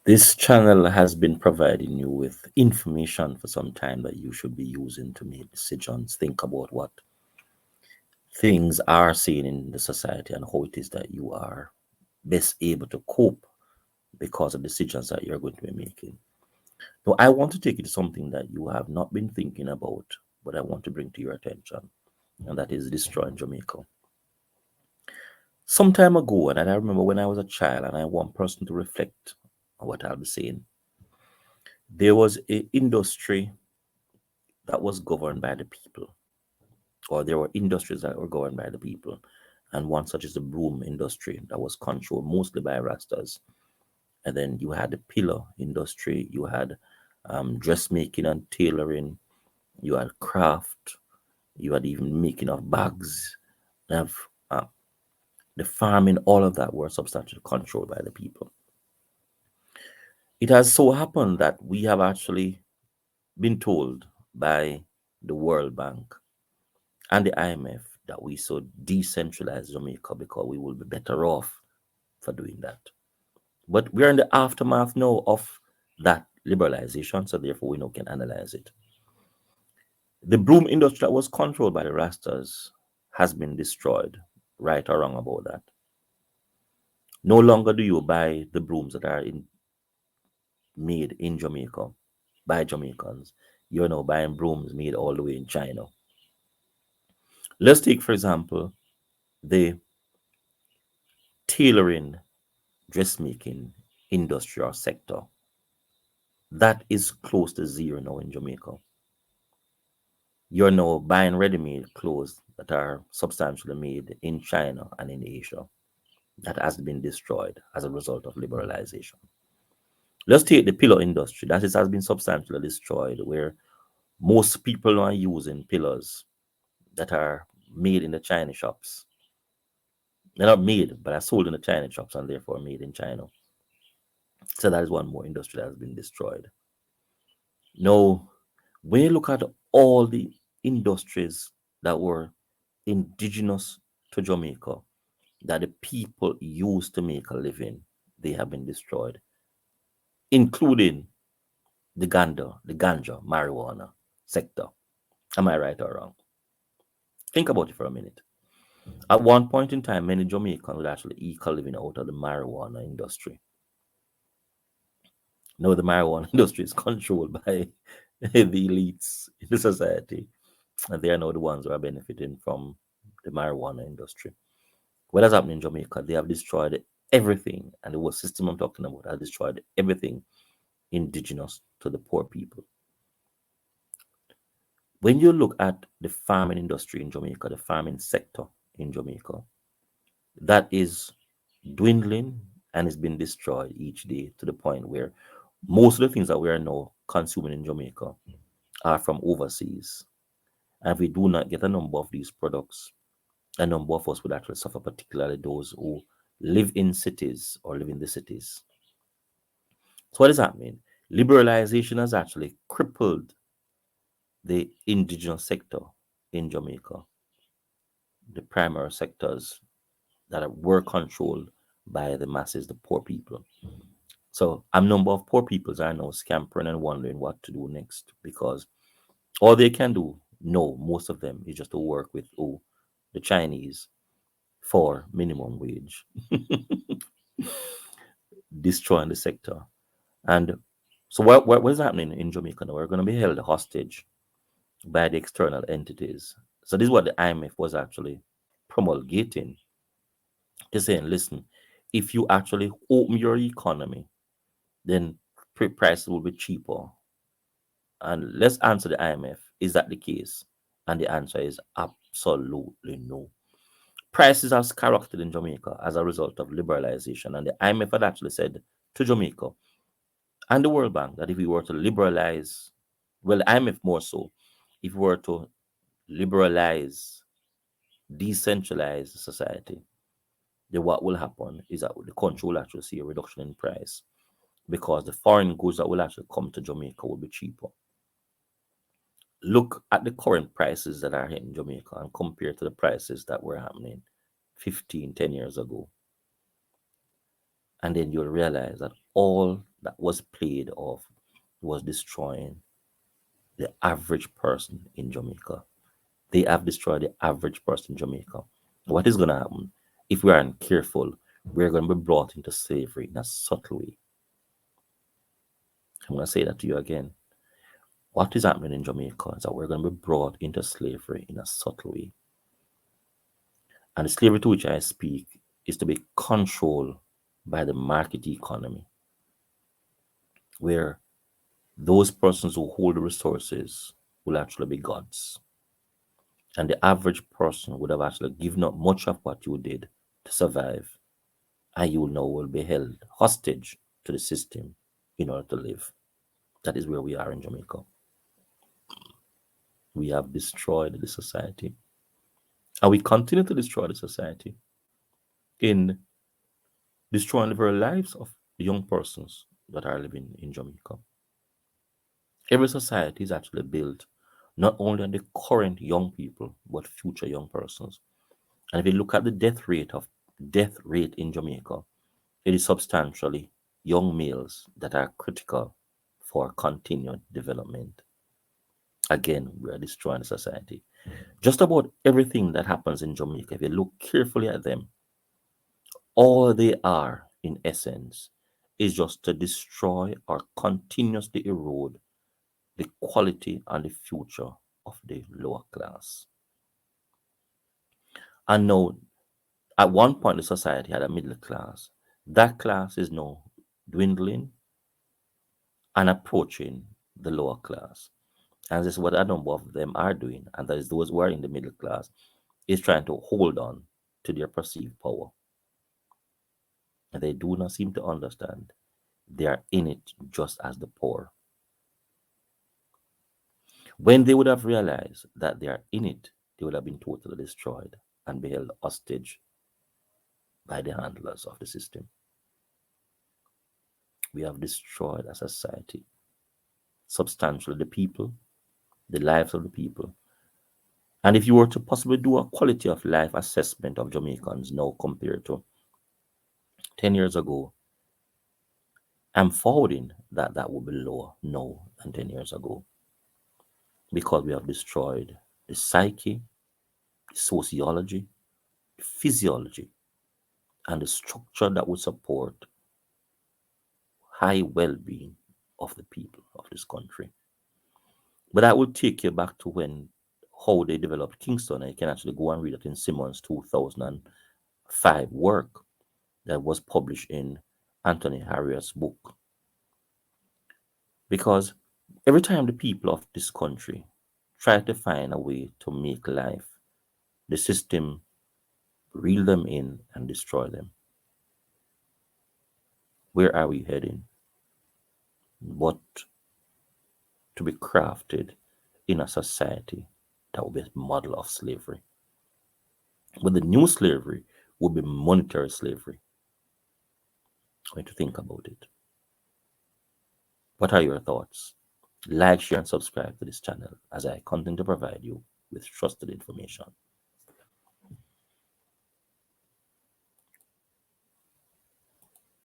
This channel has been providing you with information for some time that you should be using to make decisions. Think about what things are seen in the society and how it is that you are best able to cope because of decisions that you're going to be making. Now, I want to take it to something that you have not been thinking about, but I want to bring to your attention, and that is destroying Jamaica. Some time ago, and I remember when I was a child, and I want person to reflect on what I'll be saying. There was a industry that was governed by the people, or there were industries that were governed by the people, and one such is the broom industry that was controlled mostly by Rastas. And then you had the pillar industry, you had dressmaking and tailoring, you had craft, you had even making of bags, you have uh, the farming, all of that were substantially controlled by the people. It has so happened that we have actually been told by the World Bank and the IMF that we should decentralize Jamaica because we will be better off for doing that. But we're in the aftermath now of that liberalization, so therefore we now can analyze it. The broom industry that was controlled by the Rastas has been destroyed, right or wrong about that. No longer do you buy the brooms that are made in Jamaica by Jamaicans. You're now buying brooms made all the way in China. Let's take, for example, the tailoring, dressmaking industry or sector. That is close to zero now in Jamaica. You're now buying ready-made clothes that are substantially made in China and in Asia. That has been destroyed as a result of liberalization. Let's take the pillow industry. That has been substantially destroyed, where most people are using pillows that are made in the China shops. They're not made, but are sold in the China shops and therefore made in China. So that is one more industry that has been destroyed. Now, when you look at all the industries that were indigenous to Jamaica, that the people used to make a living, they have been destroyed, including the ganja, marijuana sector. Am I right or wrong? Think about it for a minute. At one point in time, many Jamaicans would actually eke a living out of the marijuana industry. Now, the marijuana industry is controlled by the elites in the society, and they are now the ones who are benefiting from the marijuana industry. What has happened in Jamaica? They have destroyed everything, and the whole system I'm talking about has destroyed everything indigenous to the poor people. When you look at the farming industry in Jamaica, the farming sector in Jamaica, that is dwindling and is being destroyed each day to the point where most of the things that we are now consuming in Jamaica are from overseas. And if we do not get a number of these products, a number of us would actually suffer, particularly those who live in cities or live in the cities. So, what does that mean? Liberalization has actually crippled the indigenous sector in Jamaica, the primary sectors that were controlled by the masses, the poor people. So a number of poor peoples are now scampering and wondering what to do next because all they can do, no, most of them, is just to work with the Chinese for minimum wage, destroying the sector. And so what is happening in Jamaica now? We're going to be held hostage by the external entities. So this is what the IMF was actually promulgating. They're saying, listen, if you actually open your economy, then prices will be cheaper. And let's answer the IMF. Is that the case? And the answer is absolutely no. Prices have skyrocketed in Jamaica as a result of liberalization. And the IMF had actually said to Jamaica and the World Bank that if we were to liberalize, well, the IMF more so, if we were to liberalize, decentralize society, then what will happen is that the country will actually see a reduction in price because the foreign goods that will actually come to Jamaica will be cheaper. Look at the current prices that are in Jamaica and compare to the prices that were happening 15, 10 years ago. And then you'll realize that all that was played off was destroying the average person in Jamaica. They have destroyed the average person in Jamaica. What is going to happen if we aren't careful? We're going to be brought into slavery in a subtle way. I'm going to say that to you again. What is happening in Jamaica is that we're going to be brought into slavery in a subtle way. And the slavery to which I speak is to be controlled by the market economy, where those persons who hold the resources will actually be gods. And the average person would have actually given up much of what you did to survive, and you now will be held hostage to the system in order to live. That is where we are in Jamaica. We have destroyed the society, and we continue to destroy the society in destroying the very lives of the young persons that are living in Jamaica. Every society is actually built not only on the current young people, but future young persons. And if you look at the death rate in Jamaica, it is substantially young males that are critical for continued development. Again, we are destroying society. Just about everything that happens in Jamaica, if you look carefully at them, all they are, in essence, is just to destroy or continuously erode the quality and the future of the lower class. And now, at one point, the society had a middle class. That class is now dwindling and approaching the lower class. And this is what a number of them are doing, and that is those who are in the middle class, is trying to hold on to their perceived power. And they do not seem to understand they are in it just as the poor. When they would have realized that they are in it, they would have been totally destroyed and be held hostage by the handlers of the system. We have destroyed a society, substantially the people, the lives of the people. And if you were to possibly do a quality of life assessment of Jamaicans now compared to 10 years ago, I'm forwarding that that will be lower now than 10 years ago, because we have destroyed the psyche, the sociology, the physiology, and the structure that would support high well-being of the people of this country. But that will take you back to when how they developed Kingston, and you can actually go and read it in Simmons' 2005 work that was published in Anthony Harriot's book. Because every time the people of this country try to find a way to make life, the system reel them in and destroy them. Where are we heading? But to be crafted in a society that will be a model of slavery. But the new slavery will be monetary slavery. I want to think about it. What are your thoughts? Like, share, and subscribe to this channel as I continue to provide you with trusted information.